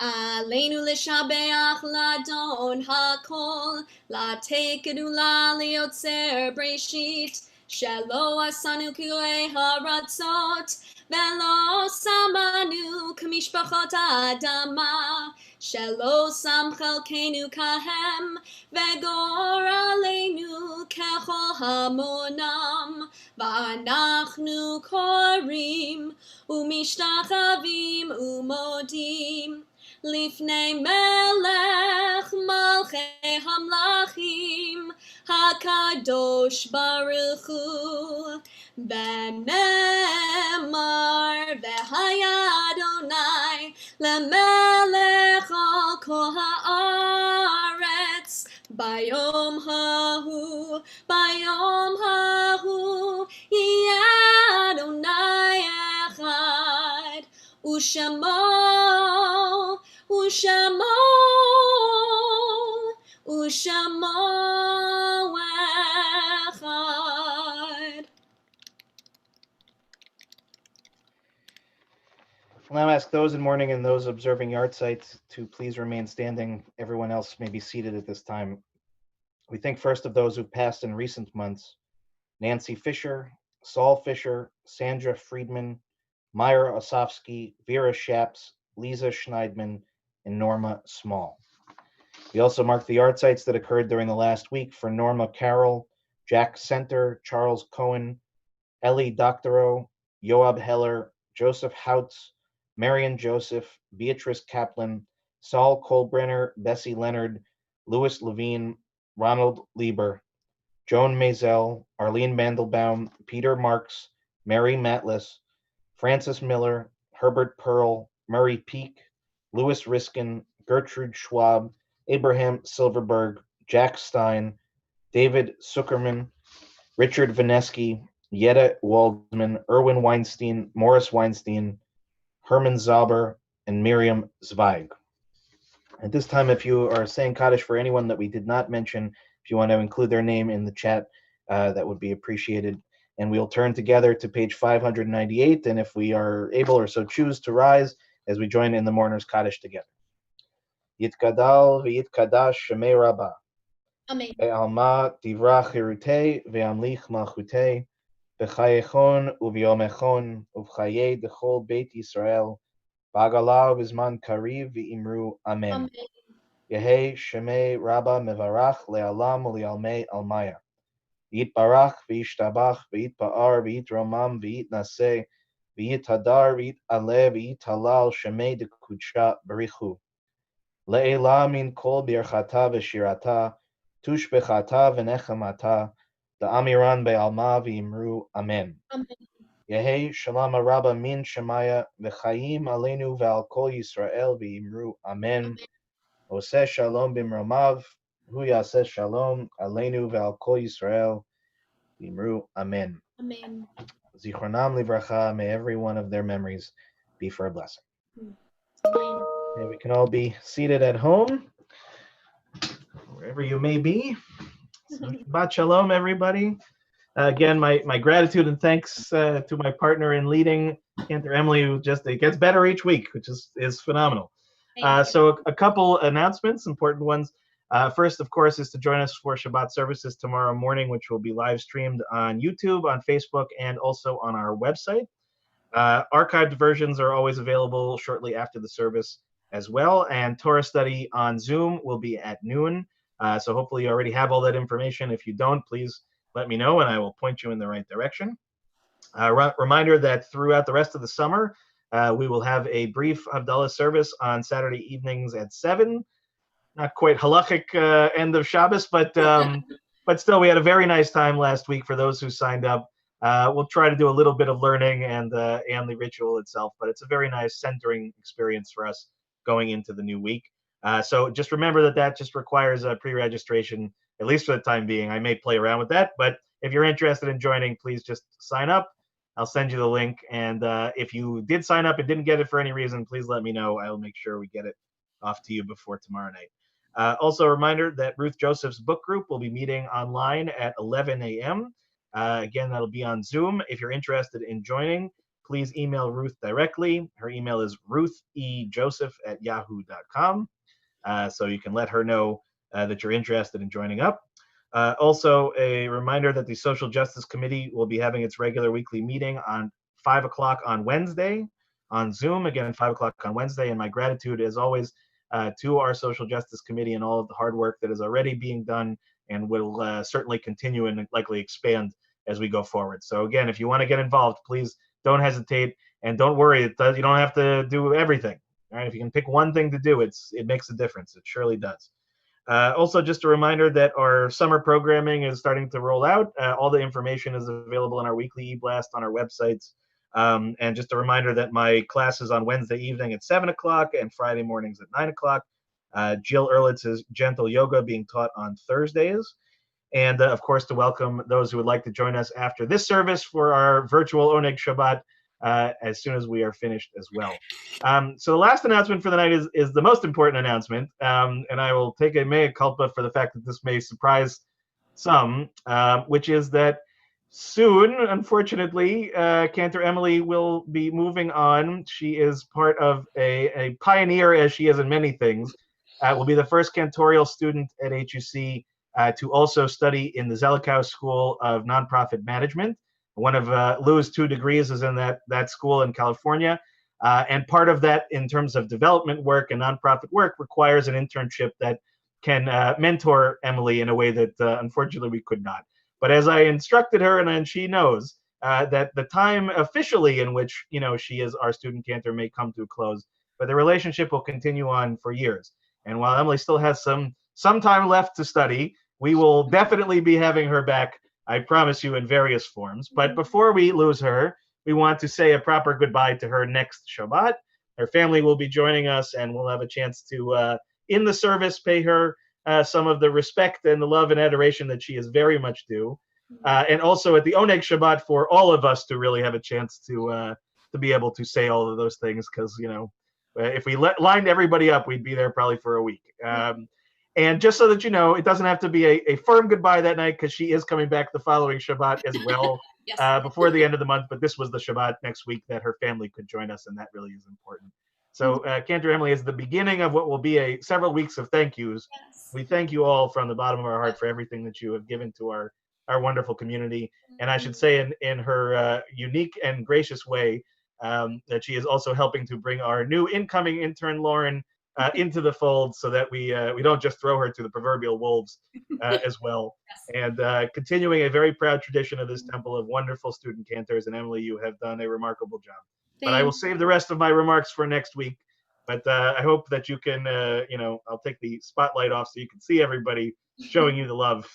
Aleinu l'shabeach ladon hakol, latei kedula liotzer breshit, shelo asanu kirei haratzot, velo samanu kamishpachot adama, shelo sam chelkenu kahem, vegor aleinu kechol hamonam, va'anachnu korim, umishtachavim umodim, Lifnei melech malchei hamlachim hakadosh baruch hu v'nemar v'haya Adonai lemelech al kol haaretz bayom hahu yeh Adonai echad u'shamo echad. I'll now ask those in mourning and those observing yard sites to please remain standing. Everyone else may be seated at this time. We think first of those who passed in recent months: Nancy Fisher, Saul Fisher, Sandra Friedman, Myra Osofsky, Vera Shaps, Lisa Schneidman, and Norma Small. We also marked the art sites that occurred during the last week for Norma Carroll, Jack Center, Charles Cohen, Ellie Doctorow, Yoab Heller, Joseph Hautz, Marion Joseph, Beatrice Kaplan, Saul Kolbrenner, Bessie Leonard, Louis Levine, Ronald Lieber, Joan Mazel, Arlene Mandelbaum, Peter Marks, Mary Matlis, Francis Miller, Herbert Pearl, Murray Peak, Louis Riskin, Gertrude Schwab, Abraham Silverberg, Jack Stein, David Zuckerman, Richard Vaneski, Yetta Waldman, Erwin Weinstein, Morris Weinstein, Herman Zauber, and Miriam Zweig. At this time, if you are saying Kaddish for anyone that we did not mention, if you want to include their name in the chat, that would be appreciated. And we'll turn together to page 598, and if we are able or so choose to rise as we join in the mourners Kaddish together. Yitkadal v'yitkadash shemei Rabbah. Amen. Ve'alma divrach hirutei ve'amlich malchutei b'chayechon u'v'yomechon u'v'chayei dechol Beit Yisrael b'agala u'b'zman kariv v'imru Amen. Amen. Yehei shemei Rabbah mevarach le'alam u'le'almei almaya. V'yitbarach v'yishtabach v'yitpa'ar v'yitromam v'yitnaseh v'yithadar v'yit'aleh v'yithalal shemei dekudsha barichu. Le'ela min kol birchata v'shirata tushbechata v'nechamata da'amiran be'alma v'imru Amen. Amen. Yehei shalom rabba min shemaya v'chayim aleinu ve'al kol Yisrael v'imru Amen. Oseh shalom b'mromav hu yaseh shalom aleinu ve'al kol Yisrael v'imru Amen. Amen. Zichronam livracha, may every one of their memories be for a blessing. Amen. Okay, we can all be seated at home, wherever you may be. So, Shabbat Shalom, everybody. Again, my gratitude and thanks to my partner in leading, Cantor Emily, who it gets better each week, which is phenomenal. So a couple announcements, important ones. First, of course, is to join us for Shabbat services tomorrow morning, which will be live streamed on YouTube, on Facebook, and also on our website. Archived versions are always available shortly after the service as well, and Torah study on Zoom will be at noon. So hopefully you already have all that information. If you don't, please let me know and I will point you in the right direction. Reminder that throughout the rest of the summer, we will have a brief Havdalah service on Saturday evenings at 7. Not quite halachic end of Shabbos, but still we had a very nice time last week for those who signed up. We'll try to do a little bit of learning and the ritual itself, but it's a very nice centering experience for us going into the new week. So just remember that just requires a pre-registration, at least for the time being. I may play around with that, but if you're interested in joining, please just sign up. I'll send you the link. And if you did sign up and didn't get it for any reason, please let me know. I'll make sure we get it off to you before tomorrow night. Also a reminder that Ruth Joseph's book group will be meeting online at 11 a.m. Again, that'll be on Zoom. If you're interested in joining, please email Ruth directly. Her email is ruthejoseph@yahoo.com. So you can let her know that you're interested in joining up. Also, a reminder that the Social Justice Committee will be having its regular weekly meeting on 5 o'clock on Wednesday on Zoom. Again, 5 o'clock on Wednesday. And my gratitude, as always, to our Social Justice Committee and all of the hard work that is already being done and will certainly continue and likely expand as we go forward. So again, if you want to get involved, please don't hesitate and don't worry. You don't have to do everything. All right? If you can pick one thing to do, it makes a difference. It surely does. Also, just a reminder that our summer programming is starting to roll out. All the information is available in our weekly e-blast on our websites. And just a reminder that my class is on Wednesday evening at 7 o'clock and Friday mornings at 9 o'clock. Jill Ehrlitz's Gentle Yoga being taught on Thursdays. And, of course, to welcome those who would like to join us after this service for our virtual Oneg Shabbat as soon as we are finished as well. So the last announcement for the night is the most important announcement, and I will take a mea culpa for the fact that this may surprise some, which is that soon, unfortunately, Cantor Emily will be moving on. She is part of a pioneer, as she is in many things, will be the first cantorial student at HUC to also study in the Zelikow School of Nonprofit Management. One of Lou's 2 degrees is in that school in California. And part of that, in terms of development work and nonprofit work, requires an internship that can mentor Emily in a way that unfortunately we could not. But as I instructed her, and she knows that the time officially in which she is our student cantor may come to a close, but the relationship will continue on for years. And while Emily still has some time left to study, we will definitely be having her back, I promise you, in various forms. But before we lose her, we want to say a proper goodbye to her next Shabbat. Her family will be joining us, and we'll have a chance to, in the service, pay her some of the respect and the love and adoration that she is very much due. And also at the Oneg Shabbat, for all of us to really have a chance to be able to say all of those things, because if we lined everybody up, we'd be there probably for a week. And just so that you know, it doesn't have to be a firm goodbye that night, because she is coming back the following Shabbat as well. Yes. Before the end of the month, but this was the Shabbat next week that her family could join us, and that really is important. So Cantor Emily is the beginning of what will be several weeks of thank yous. Yes. We thank you all from the bottom of our heart for everything that you have given to our wonderful community. And I should say in her unique and gracious way, that she is also helping to bring our new incoming intern, Lauren, into the fold, so that we don't just throw her to the proverbial wolves as well. And continuing a very proud tradition of this temple of wonderful student cantors. And Emily, you have done a remarkable job. But I will save the rest of my remarks for next week. But I hope that you can, I'll take the spotlight off so you can see everybody showing you the love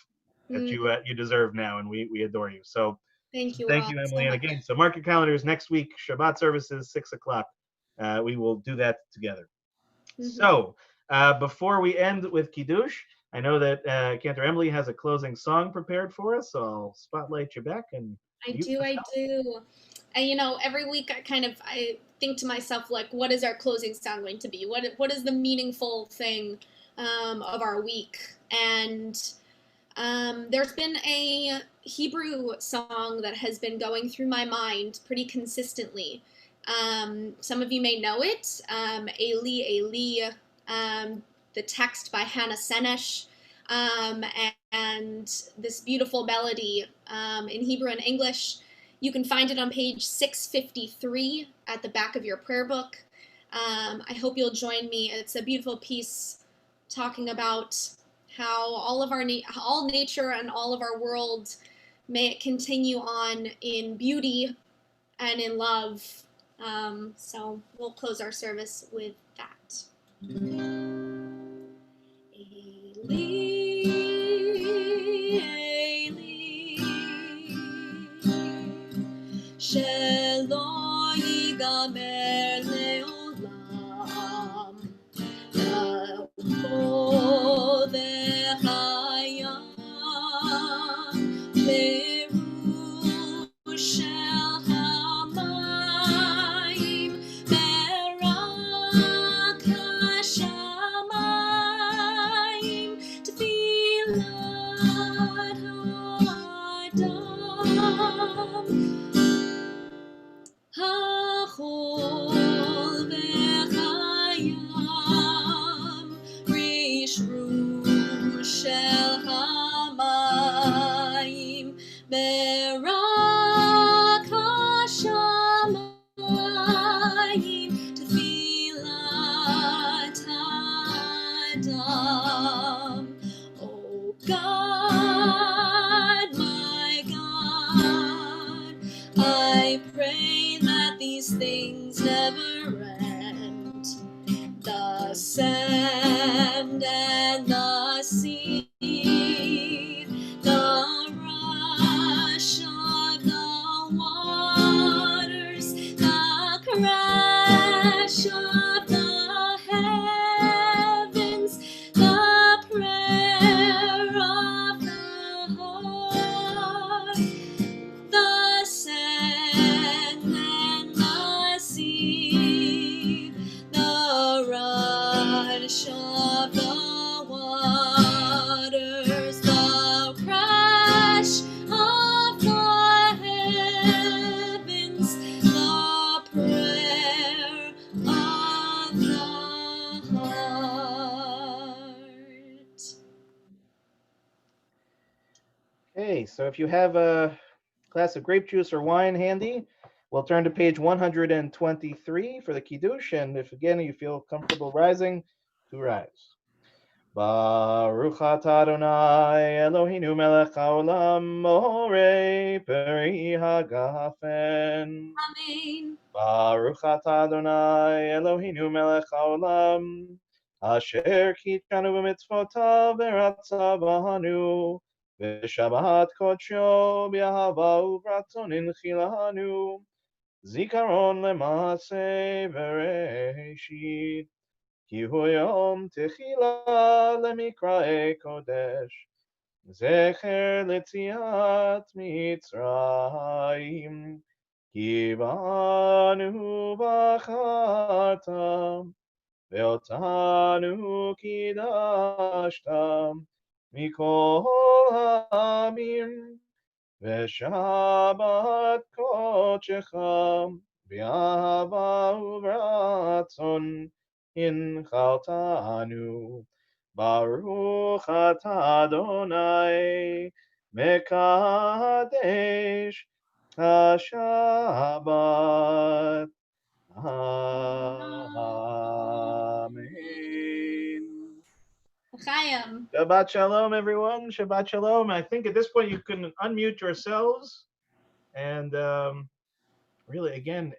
that you deserve now, and we adore you. So Thank you, thank all you, Emily. so And much. again, so mark your calendars next week, Shabbat services, 6 o'clock. We will do that together. So before we end with Kiddush, I know that Cantor Emily has a closing song prepared for us, so I'll spotlight you back. And I do. And every week I think to myself, like, what is our closing song going to be? What is the meaningful thing of our week? And there's been a Hebrew song that has been going through my mind pretty consistently. Some of you may know it, Eli, Eli, the text by Hannah Senesh, and this beautiful melody in Hebrew and English. You can find it on page 653 at the back of your prayer book. I hope you'll join me. It's a beautiful piece talking about how all of all nature and all of our world, may it continue on in beauty and in love. So we'll close our service with that. Eli, Eli, shelo yigamer leolam, la'o v'chaya, berush shel hamayim, berak hashamayim, tefilat ha'adam, ha'chol v'chayam, rishru shel hamayim, berak hashamayim, tefilat ha'adam. Oh God, my God, I pray that these things never end. The sand and the sea, the rush of the waters, the crash of the heavens, the prayer of the heart, the sand and the sea, the rush of the waters, the crash of the heavens, the prayer of the heart. Okay, so if you have a glass of grape juice or wine handy, we'll turn to page 123 for the Kiddush. And if again you feel comfortable rising, to rise. Baruch atah Adonai Eloheinu melech haolam morei peri hagafen. Amen. Baruch atah Adonai Eloheinu melech haolam asher kitchanu b'mitzvotav v'ratza b'hanu v'shabbat kodsho b'ahava u'bratzon inchilanu zikaron le'maaseh v'reishit כי הוא יום תחילה למקראי קודש, זכר ליציאת מצרים, כי בנו בחרת, ואותנו קידשת מכל העמים, ושבת קודשך באהבה וברצון, הנחלתנו. Baruch atah Adonai mekadesh HaShabbat. Amen. Chaim. Shabbat shalom, everyone. Shabbat shalom. I think at this point you can unmute yourselves. And really, again,